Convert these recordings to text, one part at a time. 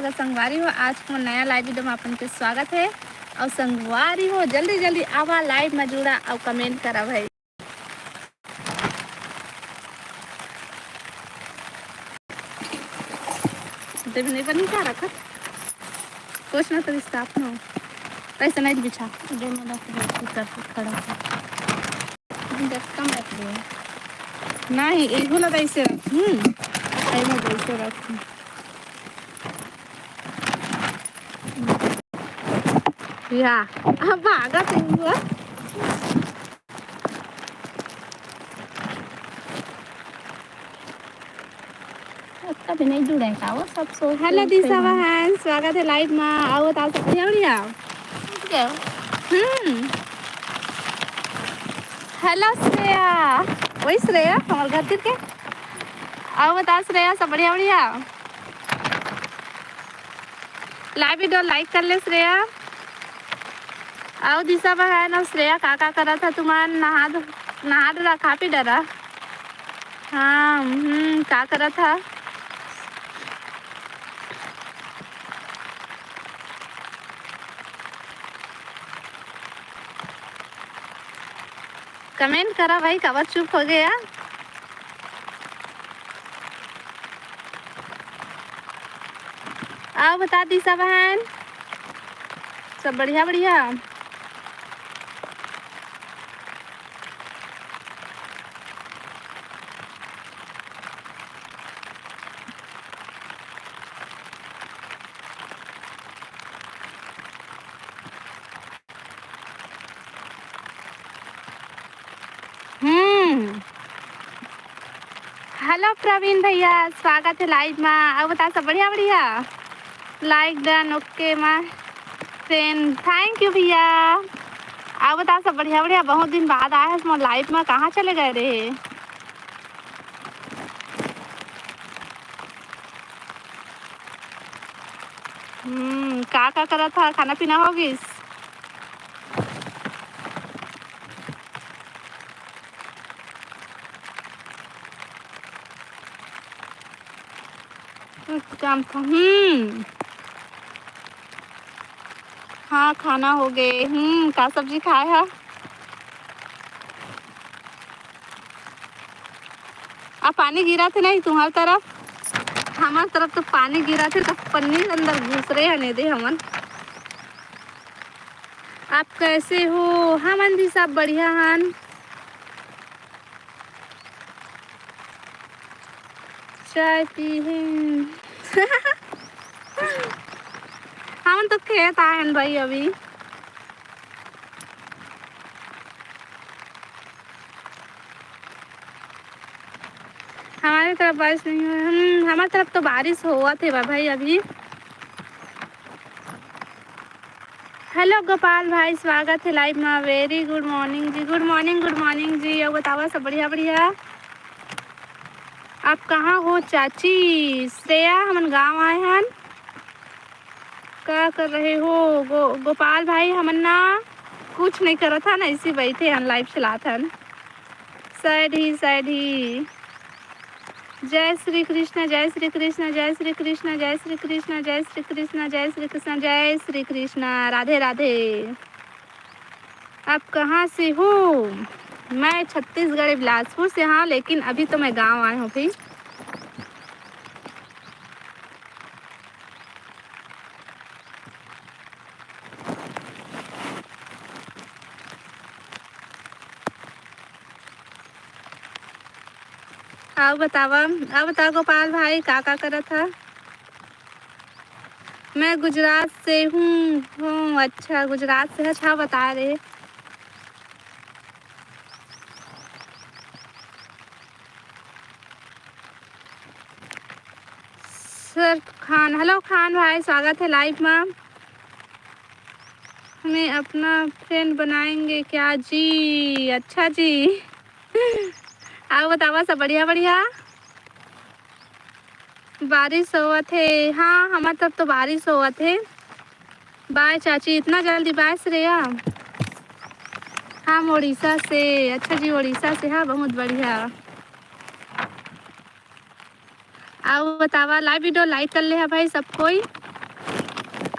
अगर संगवारी हो आज को नया लाइव वीडियो में अपन के स्वागत है। और संगवारी हो जल्दी जल्दी आवा लाइव में जुड़ा और कमेंट करा भाई। नहीं बनी क्या रखा कुछ ना तो स्टाफ ना पैसा नहीं बिछा जो कर खड़ा कम रख दो नहीं एक बोला था इसे ऐसे रख या अब भागा हुआ कभी नहीं जुड़े का वो सब सो। हेलो दिशा बहन स्वागत है लाइव में। आओ ता सब बढ़िया हेलो श्रेया वही श्रेया हमारे घर के आओ बता श्रेया सब बढ़िया बढ़िया लाइव वीडियो लाइक कर ले श्रेया। आओ दिशा बहन और श्रेया का करा था तुम्हारा नहा डरा खा पी डरा। हाँ क्या करा था कमेंट करा भाई कवर चुप हो गया। आओ बता दिशा बहन सब बढ़िया बढ़िया हेलो प्रवीण भैया स्वागत है लाइव में। अब बता सब बढ़िया बढ़िया like done okay my friend thank you भैया। अब बता सब बढ़िया बढ़िया बहुत दिन बाद आए हैं लाइव में कहाँ चले गए रे। का करा था खाना पीना होगी। काम था हाँ खाना हो गए। का सब्जी खाए है अब पानी गिरा थे नहीं तुम्हारी तरफ हमारी तरफ तो पानी गिरा थे तो पन्नी अंदर घुस रहे हैं नहीं दे हमन। आप कैसे हो हमन भी सब बढ़िया हन। चाय पी हम तो खेत आए हैं भाई अभी। हमारी तरफ बारिश नहीं हुई। हमारी तरफ तो बारिश हुआ थे भाई अभी। हेलो गोपाल भाई स्वागत है लाइव में। वेरी गुड मॉर्निंग जी गुड मॉर्निंग जी। और बताओ सब बढ़िया बढ़िया आप कहाँ हो चाची श्रेया हमन गांव आए हैं। क्या कर रहे हो गोपाल भाई हमन ना कुछ नहीं करा था ना इसी बैठे हम लाइव चलाते हैं। सैड ही जय श्री कृष्ण जय श्री कृष्ण जय श्री कृष्ण जय श्री कृष्ण जय श्री कृष्ण जय श्री कृष्ण जय श्री कृष्ण राधे राधे। आप कहाँ से हो। मैं छत्तीसगढ़ बिलासपुर से हाँ लेकिन अभी तो मैं गांव आया हूँ भाई। अब बताओ गोपाल भाई का करा था। मैं गुजरात से हूँ अच्छा गुजरात से अच्छा बता रहे। सर खान हेलो खान भाई स्वागत है लाइव में। हमें अपना फ्रेंड बनाएंगे क्या जी। अच्छा जी आओ बतावा सब बढ़िया बढ़िया बारिश हुआ थे। हाँ हमारे तरफ तो बारिश हुआ थे। बाय चाची इतना जल्दी बाय श्रेया। हम उड़ीसा से। अच्छा जी उड़ीसा से हाँ बहुत बढ़िया। आओ बतावा लाइव वीडियो लाइक कर ले है भाई सब कोई।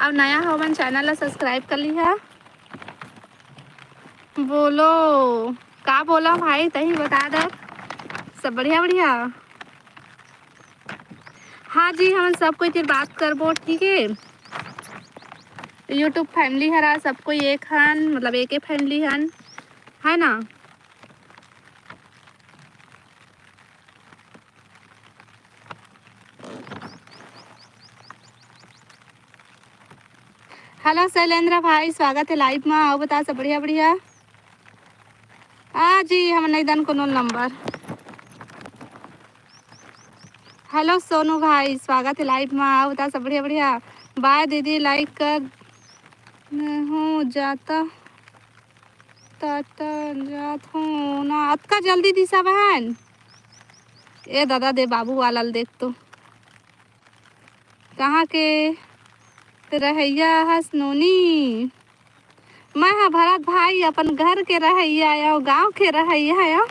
अब नया हो मन चैनल ला सब्सक्राइब कर लिहा। बोलो का बोला भाई, तही बता दो। सब बढ़िया बढ़िया। हाँ जी, हम सब कोई फिर बात करबो, ठीक है। यूट्यूब फैमिली हरा सब कोई एक हन, मतलब एक ही फैमिली हन, है ना। हेलो शैलेंद्र भाई, स्वागत है लाइव में। आओ बता सब बढ़िया बढ़िया। हाँ जी, हम नहीं दन कोनो नंबर। हेलो सोनू भाई, स्वागत है लाइव में। आओ बता सब बढ़िया बढ़िया। बाय दीदी, लाइक कर हूँ जाता ताता जात हूँ ना अतका जल्दी दिशा बहन। ए दादा दे बाबू वाला देख तो कहाँ के रहैया हसनोनी। मैं हाँ भरत भाई, अपन घर के रहैया आयो, गांव के रहैया आयो।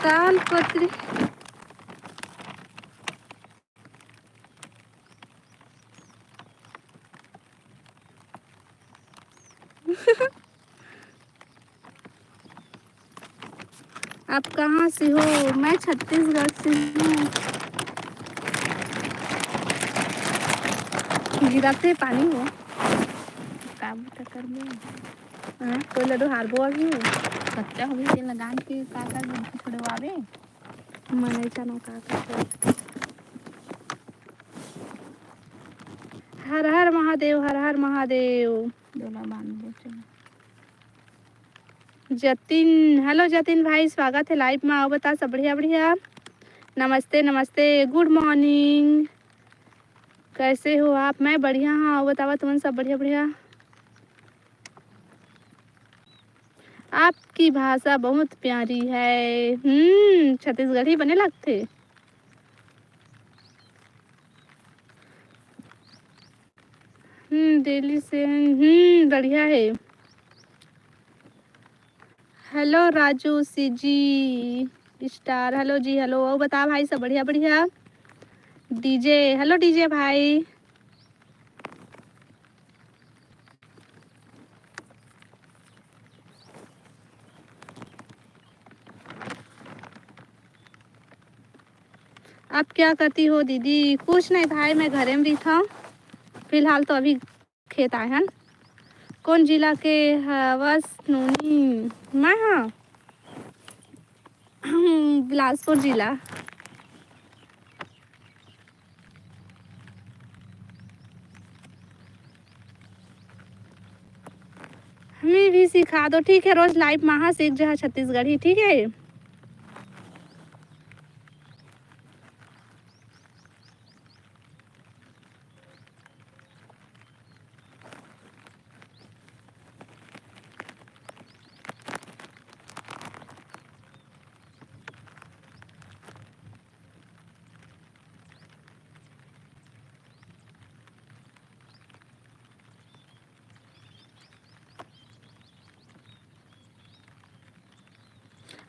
ताल पत्री आप कहाँ से हो? मैं छत्तीसगढ़ से हूँ। गिराते पानी हो काम कर में कोई लडो हारबो अभी कच्चा हो गई लगान के काका छुड़वावे मने चनो काका। हर हर महादेव, हर हर महादेव। डोला बांध चलो। जतिन, हेलो जतिन भाई, स्वागत है लाइव में। आओ बता सब बढ़िया बढ़िया। नमस्ते नमस्ते, गुड मॉर्निंग, कैसे हो आप? मैं बढ़िया हाँ। आओ बतावा तुम सब बढ़िया बढ़िया। आपकी भाषा बहुत प्यारी है। छत्तीसगढ़ी बने लगते। दिल्ली से। बढ़िया है। हेलो राजू सी जी स्टार, हेलो जी हेलो। और बता भाई सब बढ़िया बढ़िया। डीजे, हेलो डीजे भाई। आप क्या करती हो दीदी? कुछ नहीं भाई, मैं घरे में भी था फिलहाल तो, अभी खेत आए हैं। कौन जिला के हवस नूनी? मैं हाँ बिलासपुर जिला। हमें भी सिखा दो, ठीक है। रोज लाइव महा सीख जा छत्तीसगढ़ी, ठीक है।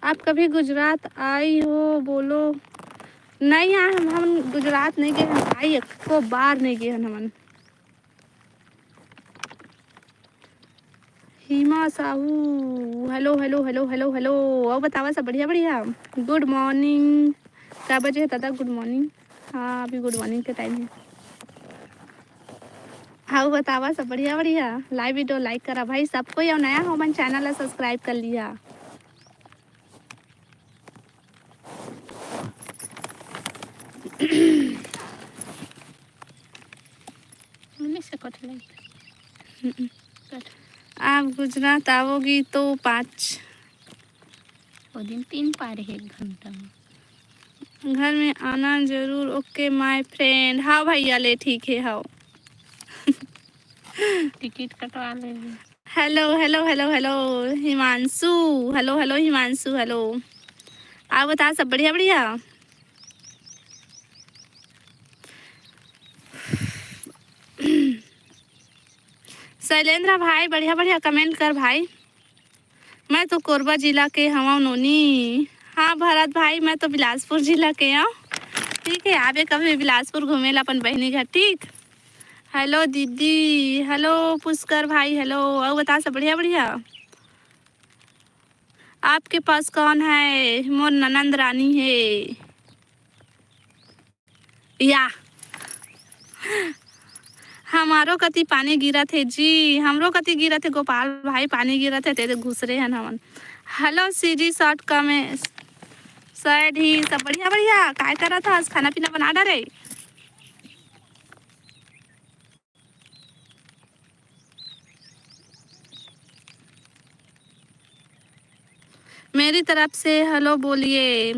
आप कभी गुजरात आई हो? बोलो नहीं यार, हम गुजरात नहीं गए हैं भाई, एक को बार नहीं गए हैं हम। Hima Sahu, hello hello hello hello hello. और बतावा सब बढ़िया बढ़िया। Good morning. क्या बजे है दादा? Good morning. हाँ अभी गुड मॉर्निंग के टाइम है। हाँ बतावा सब बढ़िया बढ़िया। लाइव वीडियो लाइक करा भाई सबको, या नया हो मन चैनल सब्सक्राइब कर लिया। आप गुजरात आओगी तो 5 दिन 3 पार है, 1 घंटा घर में आना जरूर। Okay my friend. हाँ भैया ले ठीक है। हाँ टिकट कटवा ले। Hello hello hello hello Himanshu, hello hello Himanshu hello. आप बता सब बढ़िया बढ़िया। शैलेंद्र भाई बढ़िया बढ़िया कमेंट कर भाई। मैं तो कोरबा जिला के हवा नोनी। हाँ हाँ भरत भाई, मैं तो बिलासपुर जिला के हूँ। ठीक है, आबे कभी बिलासपुर घूमेला अपन बहनी घर। ठीक, हेलो दीदी, हेलो पुष्कर भाई, हेलो। और बता सब बढ़िया बढ़िया। आपके पास कौन है? मोर ननंद रानी है या हमारो कति पानी गिरा थे जी, हमरो कति गिरा थे गोपाल भाई, पानी गिरा थे तेरे घुसरे हैं हमन। Hello CG short comment said he सब बढ़िया बढ़िया। काय करा था आज? खाना पीना बना डाले? मेरी तरफ से हेलो बोलिए।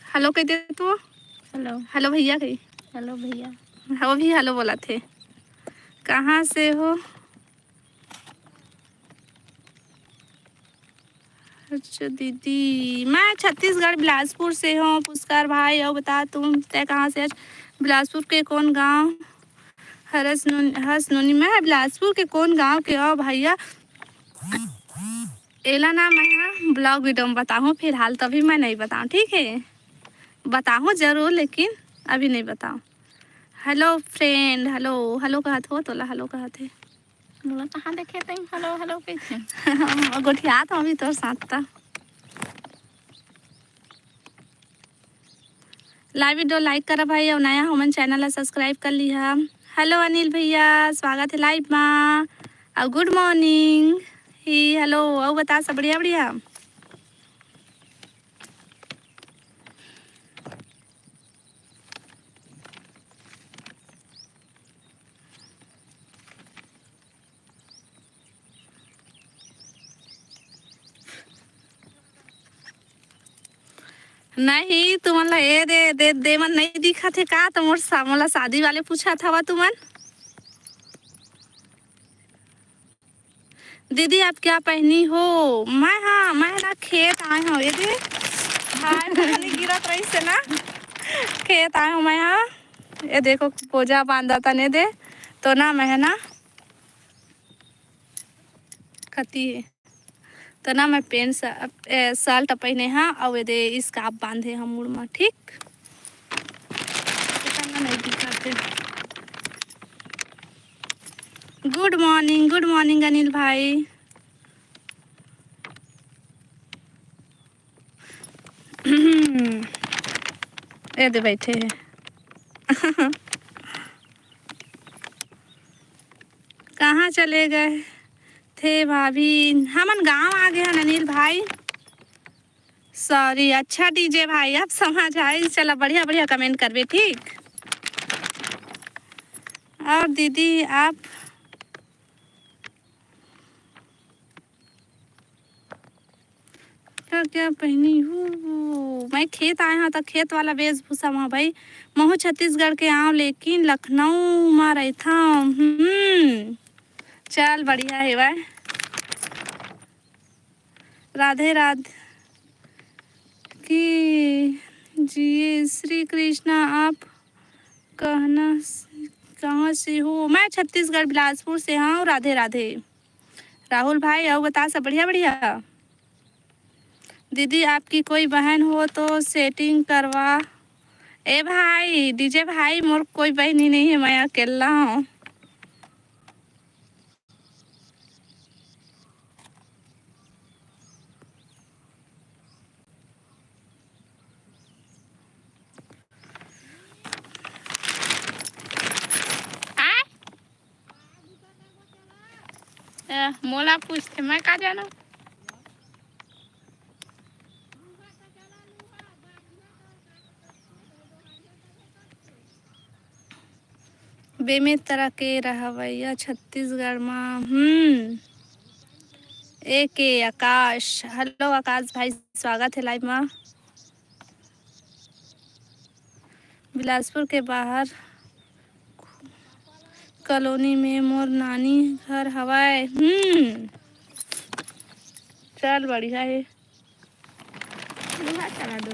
हेलो कह दे तू। हेलो हेलो भैया कही। हेलो भैया। वो भी हेलो बोला थे। कहाँ से हो? अच्छा दीदी, मैं छत्तीसगढ़ बिलासपुर से हूँ। पुष्कर भाई और बता तुम तय कहाँ से? बिलासपुर के कौन गांव? हसनोनी। मैं बिलासपुर के कौन गांव के हो भैया? एला ना मैं ब्लॉग वीडियो में बताऊँ फिलहाल, तभी मैं नहीं बताऊँ। ठीक है, बताऊँ जरूर लेकिन अभी नहीं बताऊँ। हेलो फ्रेंड, हेलो हेलो कहत हो तोला हेलो कहत है। मोला कहाँ देखे तुम हेलो हेलो कैसे? गोठियात हूँ अभी तोर साथ था। लाइव वीडियो लाइक करा भाई और नया हमन चैनल ला सब्सक्राइब कर लिहा। हेलो अनिल भैया, स्वागत है लाइव में और गुड मॉर्निंग ही। हेलो और बता सब बढ़िया बढ़िया। नहीं तुमन ला ए दे दे दे मन नहीं दिखा थे का? तो मोला शादी वाले पूछा था तुमन। दीदी आप क्या पहनी हो? मैं हाँ मैं ना खेत आए हूँ। ये दे हाय पानी गिरत रही से ना, खेत आए हूँ मैं। हाँ ये देखो पोजा बांधा था ने दे तो ना मैं ना खती है तो ना मैं पेंट शर्ट पहने हाँ और ये दे स्कार्फ बांधे हम मुड़ में। ठीक, नहीं दिखाते। गुड मॉर्निंग अनिल भाई। ये दे बैठे हैं। कहाँ चले गए थे भाभी? हमन गांव आ गए हैं अनिल भाई। सॉरी। अच्छा डीजे भाई आप समझ आए। चला बढ़िया बढ़िया कमेंट करबे। ठीक, और दीदी आप क्या क्या पहनी हूँ? मैं खेत आया हूँ तो खेत वाला वेशभूषा वहाँ भाई। महू छत्तीसगढ़ के आऊँ लेकिन लखनऊ में रहता हूँ। चल बढ़िया है भाई। राधे राधे की जी। श्री कृष्णा आप कहना कहाँ से हो? मैं छत्तीसगढ़ बिलासपुर से हूँ। राधे राधे राहुल भाई और बता सब बढ़िया बढ़िया। दीदी आपकी कोई बहन हो तो सेटिंग करवा। ए भाई डीजे भाई मोर कोई बहन ही नहीं है, मैं अकेला हूँ। मोला पूछते मैं का जाना। बेमे तरह के रहवैया छत्तीसगढ़ में। ए के आकाश। हेलो आकाश भाई, स्वागत है लाइव में। बिलासपुर के बाहर कॉलोनी में मोर नानी घर हवाए। चल बढ़िया है। लोहा चला दो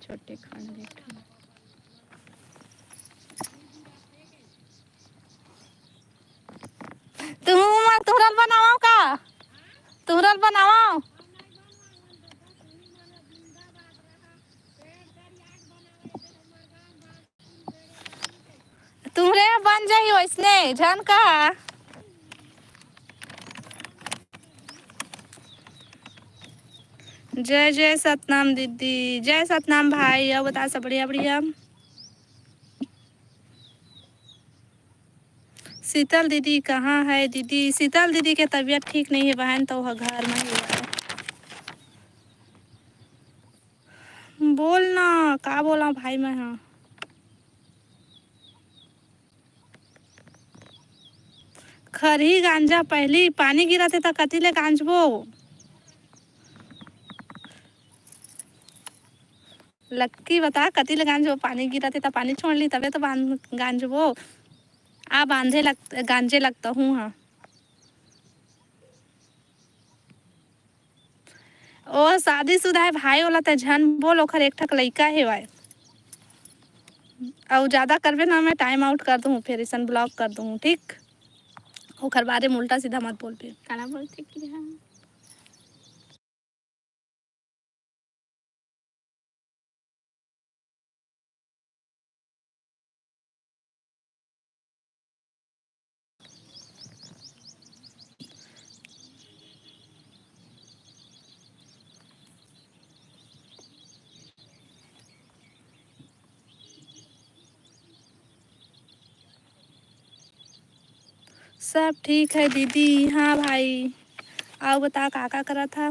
छोटे खाने तुहरल बनाओ का? तुहरल बनाओ तुम्हरे यहाँ बन जाही वैसने झन का। जय जय सतनाम दीदी, जय सतनाम भाई। अब बता सब बढ़िया बढ़िया। शीतल दीदी कहाँ है दीदी? शीतल दीदी के तबीयत ठीक नहीं है बहन, तो वह घर में ही है। बोलना का बोला भाई मैं। हाँ खरी गांजा पहली पानी गिरा थे तो कतिले गांजबो। लक्की बता कतिले गांजबो? पानी गिरा थे तो पानी छोड़ ली तबे तो गांजबो। आ बांधे गांजे लगता हूँ। हाँ ओ शादीशुदा है भाई वाला तो झन बोल ओखर एक ठक लइका है भाई। और ज्यादा करबे ना मैं टाइम आउट कर दूँ फिर इसन ब्लॉक कर दूँ ठीक। ओखर बारे में उल्टा सीधा मत बोल पे। काला बोलते कि हाँ सब ठीक है दीदी। हाँ भाई आओ बता काका करा था।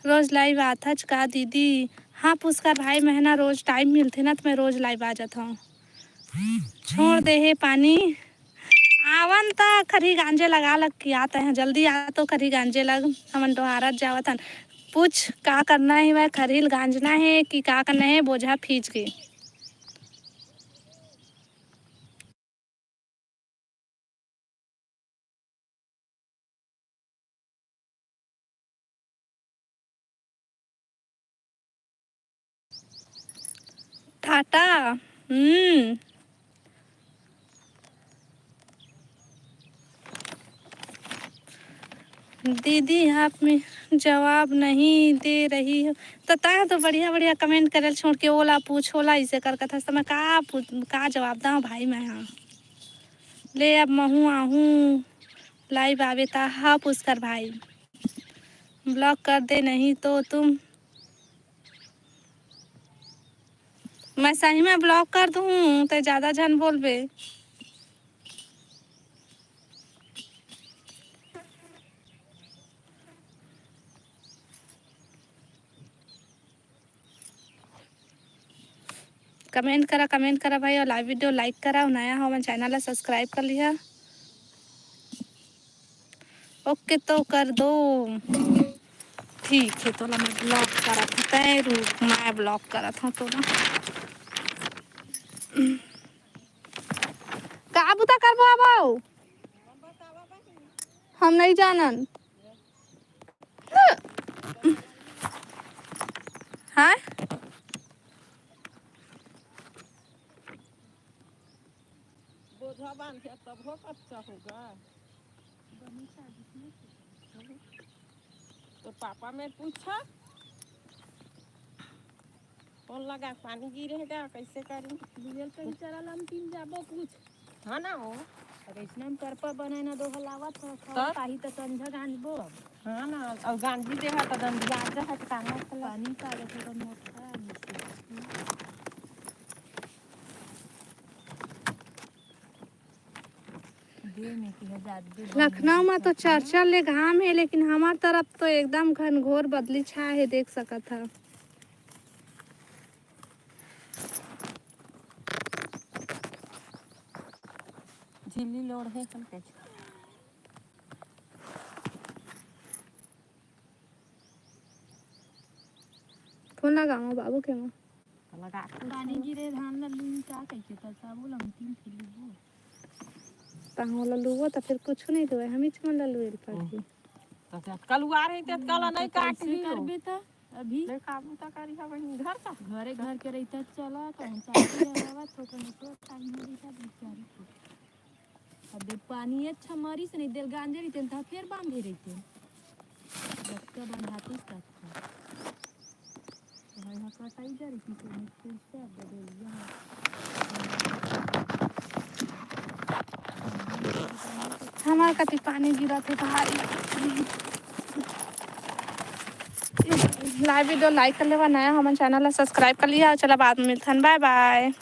रोज लाइव आता का दीदी? हाँ पुष्कर भाई महीना रोज टाइम मिलते ना तो मैं रोज लाइव आ जाता हूँ। छोड़ दे है पानी आवन ता खरी गांजे लगा लग के आते हैं जल्दी आ तो खरी गांजे लग हमन दोहारत जावत हन। पूछ का करना है वह खरील गांजना है कि का करना है बोझा खींच के। टाटा दीदी आप में जवाब नहीं दे रही हो तो ता तो बढ़िया बढ़िया कमेंट करल छोड़ के ओला पूछ ओला इसे कर कथा तो मैं का जवाब दा भाई मैं। हाँ ले अब महू आहूँ लाइव आवे ता। हाँ पुष्कर भाई ब्लॉक कर दे नहीं तो तुम। मैं सही में ब्लॉक कर दूँ तो ज़्यादा झन बोलबे। कमेंट करा भाई और लाइव वीडियो लाइक करा और नया हो मैं चैनल ला सब्सक्राइब कर लिया। ओके तो कर दो ठीक है। तो मैं ब्लॉक करा था तय रुक मैं ब्लॉक करा था तो ना का बुता करबो अब हम नहीं जानन। हाँ बोझा बांध के तब हो अच्छा होगा। तो पापा में पूछा कौन लगा पानी गिरेगा कैसे करें। डीजल पे चला हम तीन जाबो कुछ हाँ ना हो रेशनम करपा बनाए ना दो हलावत हो तब? पाही तो संझा गांजबो अब हाँ ना और गांधी देहा तो दंदिया है कांगा पानी का लेके तो मोटा नीचे दे में की हजार दे लखनऊ में तो चर्चा ले घाम है लेकिन हमार तरफ तो एकदम घनघोर बदली छा है देख सकत है। झिल्ली लोड़ है कल कैसे फोन लगाओ बाबू के माँ लगा पानी गिरे धान ला लून का कैसे तो साबु लम तीन किलो वो ताहो ललुओ तो फिर कुछ नहीं तो हम ही चमन ललुए पाछी तो कलुआ रही तो कल नहीं काट ली करबे तो अभी ले काबू तो करी है वहीं घर का घरे घर के रहता चला कहूँ चाची हवा तो तो टाइम में रहता बेचारी को अब दे पानी अच्छा मारी से नहीं देल गांजे रहते तो फिर बांधे रहते बच्चा बंधाती था भाई हाँ कटाई जा रही थी तो मुझसे सब बदल गया हमारे कति पानी गिरा थे भाई। लाइव वीडियो लाइक कर लेवा, नया हमारे चैनल ला सब्सक्राइब कर लिया। चला बाद में मिलथन, बाय बाय।